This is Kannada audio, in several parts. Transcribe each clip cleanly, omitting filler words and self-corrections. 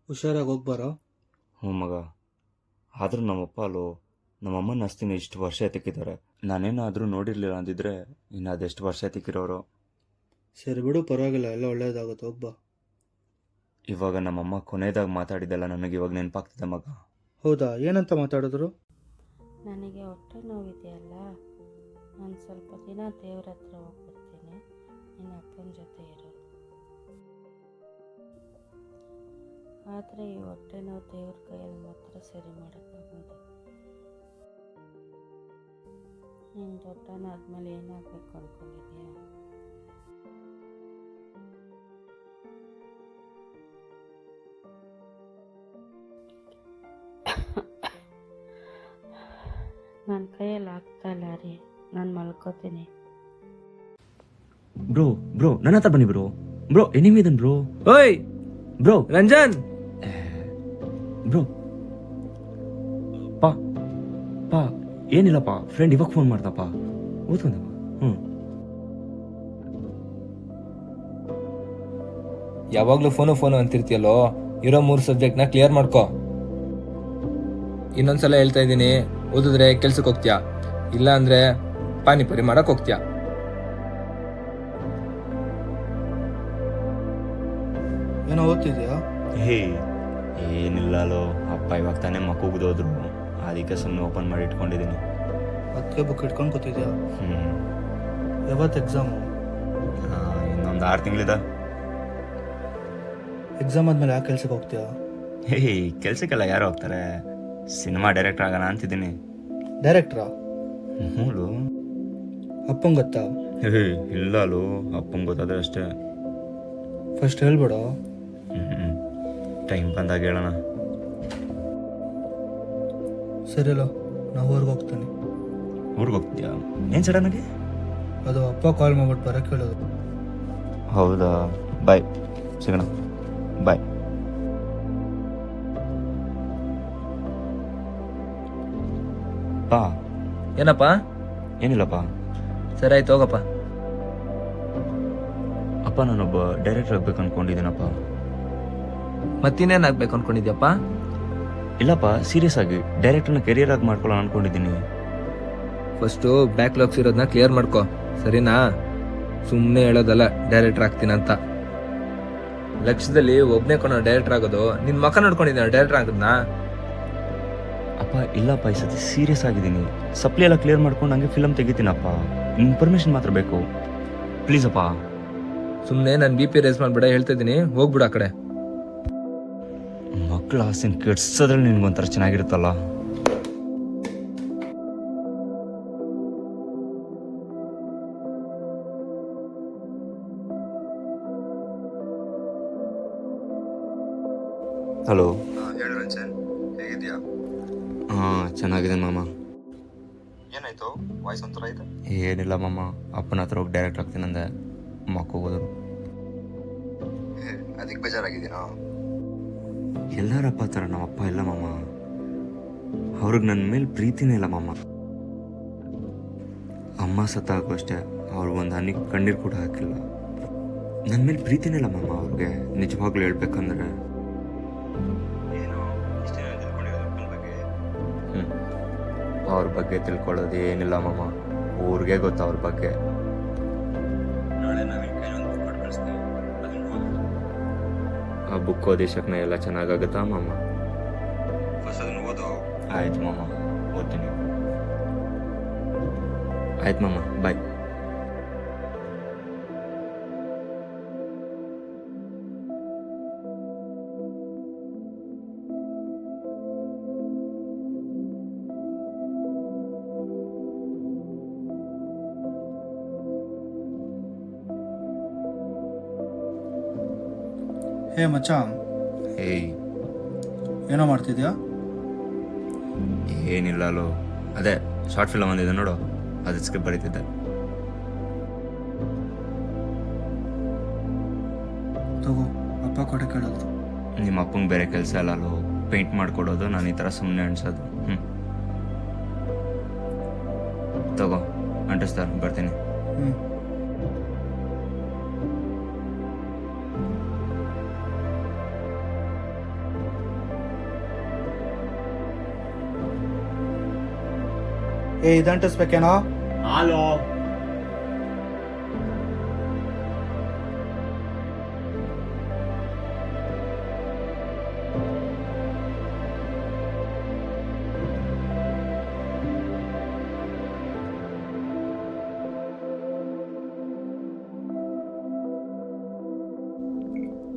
ಹುಷಾರಾಗಿ ಹೋಗ್ಬಾರೋ. ಹ್ಞೂ ಮಗ. ಆದರೂ ನಮ್ಮಪ್ಪ ಅಲ್ಲೋ ನಮ್ಮಮ್ಮನ ಆಸ್ತಿನ ಇಷ್ಟು ವರ್ಷ ಎತ್ತಿಕ್ಕಿದ್ದಾರೆ. ನಾನೇನಾದರೂ ನೋಡಿರಲಿಲ್ಲ ಅಂದಿದ್ರೆ ಇನ್ನು ಅದೆಷ್ಟು ವರ್ಷ ಎತ್ತಿಕ್ಕಿರೋರು. ಸರಿ ಬಿಡು, ಪರವಾಗಿಲ್ಲ, ಎಲ್ಲ ಒಳ್ಳೇದಾಗುತ್ತೆ, ಹೋಗ್ಬಾ. ಇವಾಗ ನಮ್ಮಮ್ಮ ಕೊನೆಯದಾಗಿ ಮಾತಾಡಿದ್ದೆಲ್ಲ ನನಗೆ ಇವಾಗ ನೆನಪಾಗ್ತಿದೆ ಮಗ. ಹೌದಾ, ಏನಂತ ಮಾತಾಡಿದ್ರು? ನನಗೆ ಹೊಟ್ಟೆ ನೋವಿದೆಯಲ್ಲ, ನಾನು ಸ್ವಲ್ಪ ದಿನ ದೇವ್ರ ಹತ್ರ ಹೋಗ್ಬಿಡ್ತೀನಿ, ನಿನ್ನ ಅಪ್ಪನ ಜೊತೆ ಇರು. ಆದರೆ ಈ ಹೊಟ್ಟೆ ನೋವು ದೇವ್ರ ಕೈಯಲ್ಲಿ ಮಾತ್ರ ಸರಿ ಮಾಡೋಕ್ಕಾಗೋದು. ನೀನು ದೊಡ್ಡನಾದ್ಮೇಲೆ ಏನಾಗಬೇಕು ಅಂದ್ಕೊಂಡಿದ್ಯಾ? ನನ್ನ ಕೈಯಲ್ಲಿ ಆಗ್ತಾ ಇಲ್ಲ ರೀ, ನಾನು ಮಲ್ಕೋತೀನಿ. ಬ್ರೋ ನನ್ನ ಹತ್ರ ಬನ್ನಿ ಬ್ರೋ ಎನಿಮಿ ಇದನ್ ಬ್ರೋ. ಓಯ್ ಬ್ರೋ ರಂಜನ್, ಬ್ರೋ ಪಾ ಪಾ ಏನಿಲ್ಲಪ್ಪ, ಫ್ರೆಂಡ್ ಇವಾಗ ಫೋನ್ ಮಾಡ್ದಪ್ಪ, ಓದ್ಕೊಂಡಪ್ಪ. ಯಾವಾಗ್ಲೂ ಫೋನು ಅಂತಿರ್ತೀಯಲ್ಲೋ, ಇರೋ 3 ಸಬ್ಜೆಕ್ಟ್ನ ಕ್ಲಿಯರ್ ಮಾಡ್ಕೋ. ಇನ್ನೊಂದ್ಸಲ ಹೇಳ್ತಾ ಇದ್ದೀನಿ, ಓದಿದ್ರೆ ಕೆಲ್ಸಕ್ಕೆ ಹೋಗ್ತೀಯಾ, ಇಲ್ಲ ಅಂದ್ರೆ ಪಾನಿಪುರಿ ಮಾಡಕ್ ಹೋಗ್ತೀಯಾ. ಏನೋ ಓದ್ತಿದ್ಯಾ? ಹೇ ಏನಿಲ್ಲ ಅಲ್ಲೋ, ಅಪ್ಪ ಇವಾಗ ತಾನೇ ಮಕ್ಕೂಗ್ದೋದ್ರು, ಅದಕ್ಕೆ ಸುಮ್ಮನೆ ಓಪನ್ ಮಾಡಿ ಇಟ್ಕೊಂಡಿದ್ದೀನಿ. ಅದಕ್ಕೆ ಬುಕ್ ಇಟ್ಕೊಂಡು ಕೂತಿದ್ಯಾ? ಹ್ಞೂ. ಯಾವತ್ತು ಎಕ್ಸಾಮು? ಇನ್ನೊಂದು 6 ತಿಂಗಳಿದೆ. ಎಕ್ಸಾಮ್ ಆದಮೇಲೆ ಯಾಕೆ ಕೆಲ್ಸಕ್ಕೆ ಹೋಗ್ತೀಯಾ? ಹೇ ಕೆಲ್ಸಕ್ಕೆಲ್ಲ ಯಾರು ಹೋಗ್ತಾರೆ, ಸಿನಿಮಾ ಡೈರೆಕ್ಟರ್ ಆಗೋಣ ಅಂತಿದ್ದೀನಿ. ಡೈರೆಕ್ಟ್ರಾ? ಹ್ಞೂ. ಅಪ್ಪಂಗೆ ಗೊತ್ತಾ? ಹೇ ಇಲ್ಲ ಅಲ್ಲೋ, ಅಪ್ಪಂಗೆ ಗೊತ್ತಾದ್ರೆ ಅಷ್ಟೇ. ಫಸ್ಟ್ ಹೇಳ್ಬೇಡ. ಟೈಮ್ ಬಂದಾಗ ಹೇಳೋಣ. ಸರಿಲ್ಲ, ನಾವು ಊರಿಗೆ ಹೋಗ್ತೀನಿ. ಊರಿಗೆ ಹೋಗ್ತೀಯಾ? ಏನು ಸಡನ್ನಾಗಿ? ಅದು ಅಪ್ಪ ಕಾಲ್ ಮಾಡ್ಬಿಟ್ಟು ಬರೋಕ್ಕೆ ಹೇಳೋದು. ಹೌದಾ, ಬಾಯ್, ಸಿಗೋಣ, ಬಾಯ್. ಪಾ ಏನಪ್ಪ? ಏನಿಲ್ಲಪ್ಪ. ಸರಿ ಆಯ್ತು, ಹೋಗಪ್ಪ. ಅಪ್ಪ ನಾನೊಬ್ಬ ಡೈರೆಕ್ಟರ್ ಆಗ್ಬೇಕು ಅನ್ಕೊಂಡಿದ್ದೀನಪ್ಪ. ಮತ್ತಿನ್ನೇನು ಆಗ್ಬೇಕು ಅನ್ಕೊಂಡಿದ್ಯಪ್ಪ? ಇಲ್ಲಪ್ಪ, ಸೀರಿಯಸ್ ಆಗಿ ಡೈರೆಕ್ಟರ್ನ ಕೆರಿಯರ್ ಆಗಿ ಮಾಡ್ಕೊಳ್ಳೋಣ ಅನ್ಕೊಂಡಿದ್ದೀನಿ. ಫಸ್ಟು ಬ್ಯಾಕ್ಲಾಗ್ಸ್ ಇರೋದನ್ನ ಕ್ಲಿಯರ್ ಮಾಡ್ಕೋ, ಸರಿನಾ? ಸುಮ್ಮನೆ ಹೇಳೋದಲ್ಲ ಡೈರೆಕ್ಟರ್ ಆಗ್ತೀನಂತ. ಲಕ್ಷ್ಯದಲ್ಲಿ ಒಬ್ಬನೇ ಕೊನೋ ಡೈರೆಕ್ಟರ್ ಆಗೋದು, ನಿನ್ನ ಮಕ್ಕ ನೋಡ್ಕೊಂಡಿದ್ದೀನಿ ಡೈರೆಕ್ಟರ್ ಆಗೋದನ್ನ. ಅಪ್ಪ ಇಲ್ಲಪ್ಪ, ಈ ಸತಿ ಸೀರಿಯಸ್ ಆಗಿದ್ದೀನಿ. ಸಪ್ಲಿ ಎಲ್ಲ ಕ್ಲಿಯರ್ ಮಾಡ್ಕೊಂಡು ಹಂಗೆ ಫಿಲಮ್ ತೆಗಿತೀನಪ್ಪ. ನಿನ್ನ ಪರ್ಮಿಷನ್ ಮಾತ್ರ ಬೇಕು, ಪ್ಲೀಸ್ ಅಪ್ಪ. ಸುಮ್ಮನೆ ನಾನು BP ರೇಸ್ ಮಾಡ್ಬೇಡ, ಹೇಳ್ತಾ ಇದ್ದೀನಿ, ಹೋಗ್ಬಿಡು ಆ ಕಡೆ. ಮಕ್ಕಳ ಆಸೆನ ಕೆಡ್ಸೋದ್ರಲ್ಲಿ ನಿನ್ಗೊಂಥರ ಚೆನ್ನಾಗಿರುತ್ತಲ್ಲ. ಹಲೋ. ಹೇಳು ರಂಜನ್, ಹೇಗಿದ್ಯಾ? ಹಾಂ ಚೆನ್ನಾಗಿದೆ ಮಾಮ. ಏನಾಯ್ತು, ವಾಯ್ಸ್ ಒಂಥರ ಇದೆ? ಏನಿಲ್ಲ ಮಾಮ, ಅಪ್ಪನ ಹತ್ರ ಹೋಗಿ ಡೈರೆಕ್ಟ್ ಆಗ್ತೀನಂದೆ, ಮಕ್ಕೋಗೋದ್ರು. ಅದಕ್ಕೆ ಬೇಜಾರಾಗಿದ್ದೀನಾ? ಎಲ್ಲರಪ್ಪ ಥರ ನಮ್ಮ ಅಪ್ಪ ಇಲ್ಲ ಮಾಮ. ಅವ್ರಿಗೆ ನನ್ನ ಮೇಲೆ ಪ್ರೀತಿನೇ ಇಲ್ಲ ಮಾಮ. ಅಮ್ಮ ಸತ್ತಾಗೂ ಅಷ್ಟೇ, ಅವ್ರು ಒಂದು ಹನಿ ಕಣ್ಣೀರು ಕೂಡ ಹಾಕಿಲ್ಲ. ನನ್ನ ಮೇಲೆ ಪ್ರೀತಿನೇ ಇಲ್ಲ ಮಾಮ ಅವ್ರಿಗೆ, ನಿಜವಾಗ್ಲೂ ಹೇಳ್ಬೇಕಂದ್ರೆ. ಅವ್ರ ಬಗ್ಗೆ ತಿಳ್ಕೊಳ್ಳೋದು ಏನಿಲ್ಲ ಮಾಮ, ಊರಿಗೆ ಗೊತ್ತು ಅವ್ರ ಬಗ್ಗೆ. ಆ ಬುಕ್ ಓದಿಸಕ್ನ ಎಲ್ಲ ಚೆನ್ನಾಗಾಗುತ್ತಾ ಮಾಮ? ಆಯ್ತು ಮಾಮ, ಓದ್ತೀನಿ. ಆಯ್ತು ಮಾಮ, ಬಾಯ್. ಹೇ ಮಚ್ಚ, ಏಯ್ ಏನೋ ಮಾಡ್ತಿದ್ಯಾ? ಏನಿಲ್ಲ ಅಲ್ಲೋ, ಅದೇ ಶಾರ್ಟ್ ಫಿಲಮ್ ಬಂದಿದೆ ನೋಡು, ಅದು ಸ್ಕ್ರಿಪ್ಟ್ ಬರೀತಿದ್ದೆ. ತಗೋ, ಅಪ್ಪ ಕೊಡೆ ಕೇಳೋದು. ನಿಮ್ಮ ಅಪ್ಪಂಗೆ ಬೇರೆ ಕೆಲಸ ಇಲ್ಲ ಅಲ್ಲೋ, ಪೇಂಟ್ ಮಾಡಿಕೊಡೋದು, ನಾನು ಈ ಥರ ಸುಮ್ಮನೆ ಅನ್ಸೋದು. ತಗೋ, ಅಂಟಿಸ್ತಾರೆ, ಬರ್ತೀನಿ. ಇದಂಟಿಸ್ಬೇಕೇನೋ? ಹಲೋ.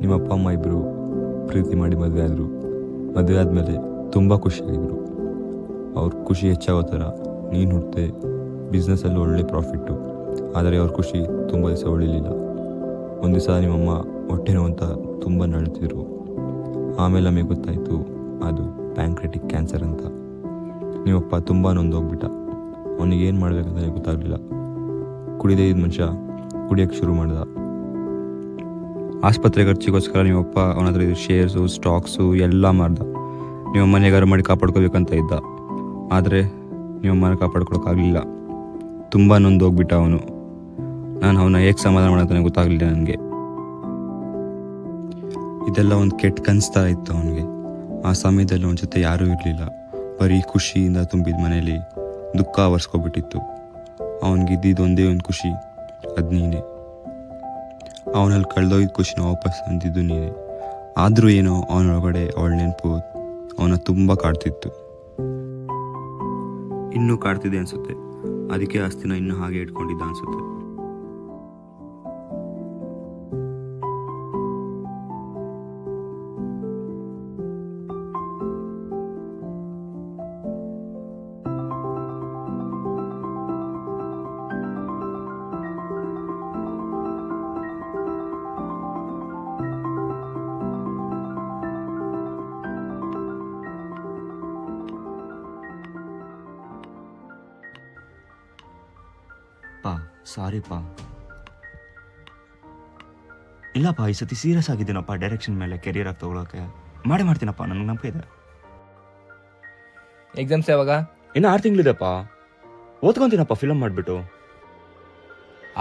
ನಿಮ್ಮ ಅಪ್ಪ ಅಮ್ಮ ಇಬ್ಬರು ಪ್ರೀತಿ ಮಾಡಿ ಮದುವೆ ಆದರು. ಮದುವೆ ಆದಮೇಲೆ ತುಂಬ ಖುಷಿಯಾಗಿದ್ದರು. ಅವ್ರ ಖುಷಿ ಹೆಚ್ಚಾಗೋ ಥರ ನೀನು ಹುಟ್ಟಿದೆ, ಬಿಸ್ನೆಸ್ಸಲ್ಲಿ ಒಳ್ಳೆ ಪ್ರಾಫಿಟ್ಟು. ಆದರೆ ಅವ್ರ ಖುಷಿ ತುಂಬ ದಿವಸ ಉಳಿಲಿಲ್ಲ. ಒಂದು ದಿವಸ ನಿಮ್ಮಮ್ಮ ಹೊಟ್ಟೆ ನೋವು ಅಂತ ತುಂಬ ನಳ್ತಿದ್ರು. ಆಮೇಲೆ ನಮಗೆ ಗೊತ್ತಾಯಿತು ಅದು ಪ್ಯಾಂಕ್ರೆಟಿಕ್ ಕ್ಯಾನ್ಸರ್ ಅಂತ. ನಿಮ್ಮಪ್ಪ ತುಂಬ ನೊಂದೋಗ್ಬಿಟ್ಟ. ಅವನಿಗೇನು ಮಾಡಬೇಕಂತ ಗೊತ್ತಾಗಲಿಲ್ಲ. ಕುಡಿದೇ ಇದ್ದ ಮನುಷ್ಯ ಕುಡಿಯೋಕ್ಕೆ ಶುರು ಮಾಡ್ದ. ಆಸ್ಪತ್ರೆ ಖರ್ಚಿಗೋಸ್ಕರ ನಿಮ್ಮಪ್ಪ ಅವನ ಹತ್ರ ಇದು ಶೇರ್ಸು, ಸ್ಟಾಕ್ಸು ಎಲ್ಲ ಮಾರ್ದ. ನಿಮ್ಮಮ್ಮನ ಹೇಗಾರು ಮಾಡಿ ಕಾಪಾಡ್ಕೋಬೇಕಂತ ಇದ್ದ. ಆದರೆ ನಿಮ್ಮಮ್ಮನ ಕಾಪಾಡ್ಕೊಳಕ್ಕಾಗಲಿಲ್ಲ. ತುಂಬ ನೊಂದೋಗ್ಬಿಟ್ಟ ಅವನು. ನಾನು ಅವನ ಹೇಗೆ ಸಮಾಧಾನ ಮಾಡೋಂತಾನೆ ಗೊತ್ತಾಗಲಿಲ್ಲ ನನಗೆ. ಇದೆಲ್ಲ ಒಂದು ಕೆಟ್ಟ ಕನಸ್ತಾ ಇತ್ತು ಅವನಿಗೆ. ಆ ಸಮಯದಲ್ಲಿ ಅವನ ಜೊತೆ ಯಾರೂ ಇರಲಿಲ್ಲ. ಬರೀ ಖುಷಿಯಿಂದ ತುಂಬಿದ ಮನೇಲಿ ದುಃಖ ಆವರಿಸ್ಕೊಬಿಟ್ಟಿತ್ತು. ಅವನಿಗಿದ್ದಿದ್ದು ಒಂದೇ ಒಂದು ಖುಷಿ, ಅದು ನೀನೇ. ಅವನಲ್ಲಿ ಕಳೆದೋಗಿದ್ದ ಖುಷಿನ ವಾಪಸ್ ತಂದಿದ್ದು ನೀನೇ. ಆದರೂ ಏನೋ ಅವನೊಳಗಡೆ ಅವಳ ನೆನಪು ಅವನ ತುಂಬ ಕಾಡ್ತಿತ್ತು. ಇನ್ನೂ ಕಾಡ್ತಿದೆ ಅನಿಸುತ್ತೆ. ಅದಕ್ಕೆ ಆಸ್ತಿನ ಇನ್ನೂ ಹಾಗೆ ಇಟ್ಕೊಂಡಿದ್ದ ಅನಿಸುತ್ತೆ. ಸಾರಿಪ್ಪ. ಇಲ್ಲಪ್ಪ, ಈ ಸತಿ ಸೀರಿಯಸ್ ಆಗಿದ್ದೀನಪ್ಪ. ಡೈರೆಕ್ಷನ್ ಮೇಲೆ ಕೆರಿಯರ್ ಆಗಿ ತಗೊಳಕ್ಕೆ ಮಾಡ್ತೀನಪ್ಪ. ನನಗೆ ನಂಬಿಕೆ ಇದೆ. ಎಕ್ಸಾಮ್ಸ್ ಯಾವಾಗ? ಇನ್ನು 6 ತಿಂಗಳಿದೆಪ್ಪ. ಓದ್ಕೊಂತೀನಪ್ಪ ಫಿಲಮ್ ಮಾಡಿಬಿಟ್ಟು.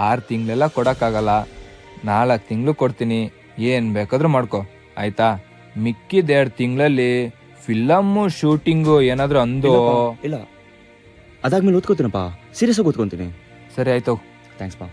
6 ತಿಂಗಳೆಲ್ಲ ಕೊಡೋಕ್ಕಾಗಲ್ಲ. 4 ತಿಂಗಳು ಕೊಡ್ತೀನಿ, ಏನು ಬೇಕಾದ್ರೂ ಮಾಡ್ಕೊ ಆಯ್ತಾ? ಮಿಕ್ಕಿದ 2 ತಿಂಗಳಲ್ಲಿ ಫಿಲಮ್ಮು ಶೂಟಿಂಗು ಏನಾದರೂ ಅಂದು. ಇಲ್ಲ, ಅದಾದ್ಮೇಲೆ ಓದ್ಕೋತೀನಪ್ಪ. ಸೀರಿಯಸ್ ಆಗಿ ಓದ್ಕೊಂತೀನಿ. ಸರಿ ಆಯ್ತು. ಥ್ಯಾಂಕ್ಸ್ ಪಾ.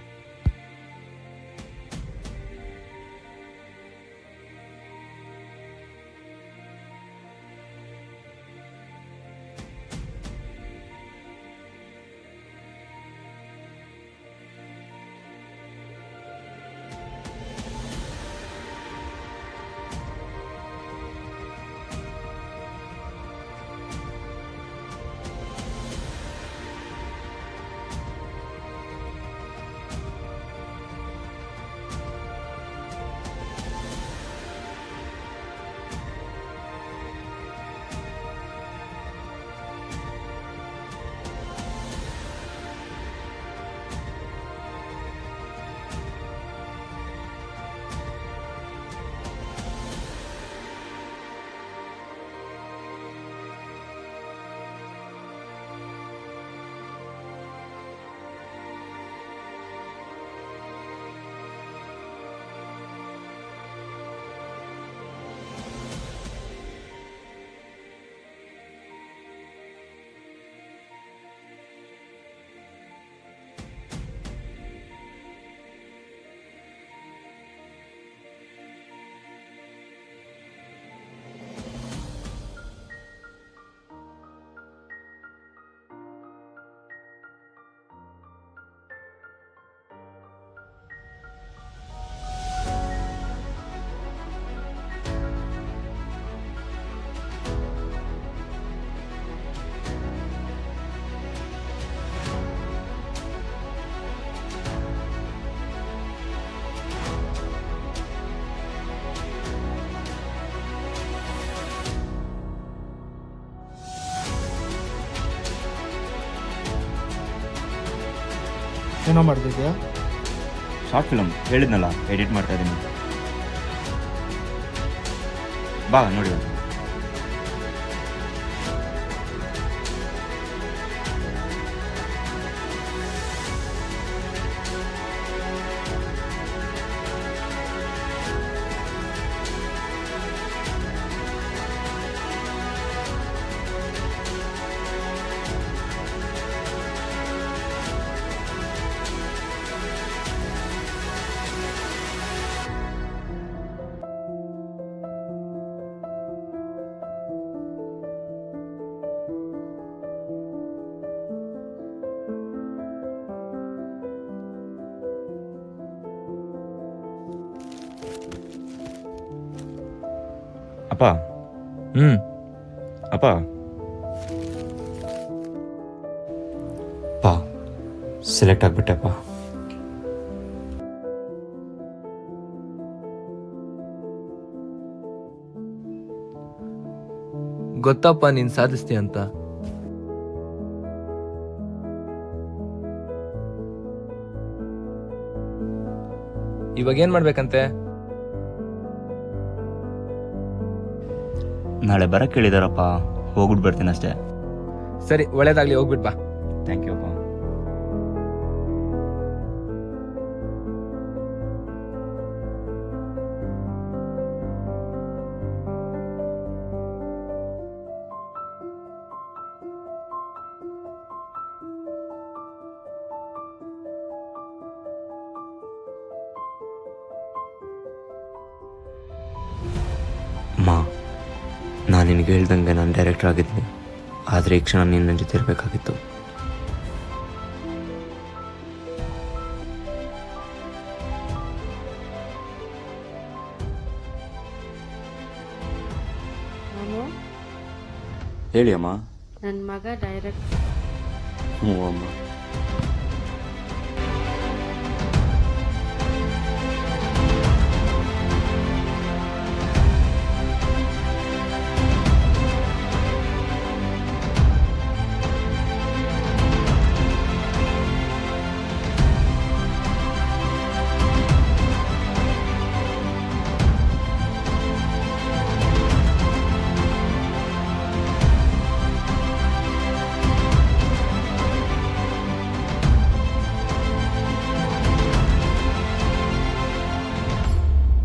ಏನೋ ಮಾಡ್ತಿದ್ಯಾ? ಶಾರ್ಟ್ ಫಿಲಮ್ ಹೇಳಿದ್ನಲ್ಲ, ಎಡಿಟ್ ಮಾಡ್ತಾ ಇದ್ದೀನಿ. ಬಾ ನೋಡಿ. ಅಪ್ಪ ಅಪ್ಪ ಅಪ್ಪ ಸೆಲೆಕ್ಟ್ ಆಗಿಬಿಟ್ಟೆಪ್ಪ. ಗೊತ್ತಪ್ಪ ನೀನ್ ಸಾಧಿಸ್ತೀಯ ಅಂತ. ಇವಾಗ ಏನ್ ಮಾಡ್ಬೇಕಂತೆ? ನಾಳೆ ಬರಕ್ಕೆ ಹೇಳಿದಾರಪ್ಪ, ಹೋಗ್ಬಿಟ್ಟು ಬರ್ತೀನಿ ಅಷ್ಟೇ. ಸರಿ, ಒಳ್ಳೇದಾಗ್ಲಿ, ಹೋಗ್ಬಿಟ್ ಬಾ. ಥ್ಯಾಂಕ್ ಯು ಅಪ್ಪ. ಅಮ್ಮ, ನಾನು ನಿನಗೆ ಹೇಳ್ದಂಗೆ ನಾನು ಡೈರೆಕ್ಟರ್ ಆಗಿದ್ದೀನಿ, ಆದರೆ ಈ ಕ್ಷಣ ನೀನು ನನ್ನ ಜೊತೆ ಇರಬೇಕಾಗಿತ್ತು. ನಾನು ಹೇಳಿ ಅಮ್ಮ. ನನ್ನ ಮಗ ಡೈರೆಕ್ಟ್. ಹ್ಞೂ ಅಮ್ಮ.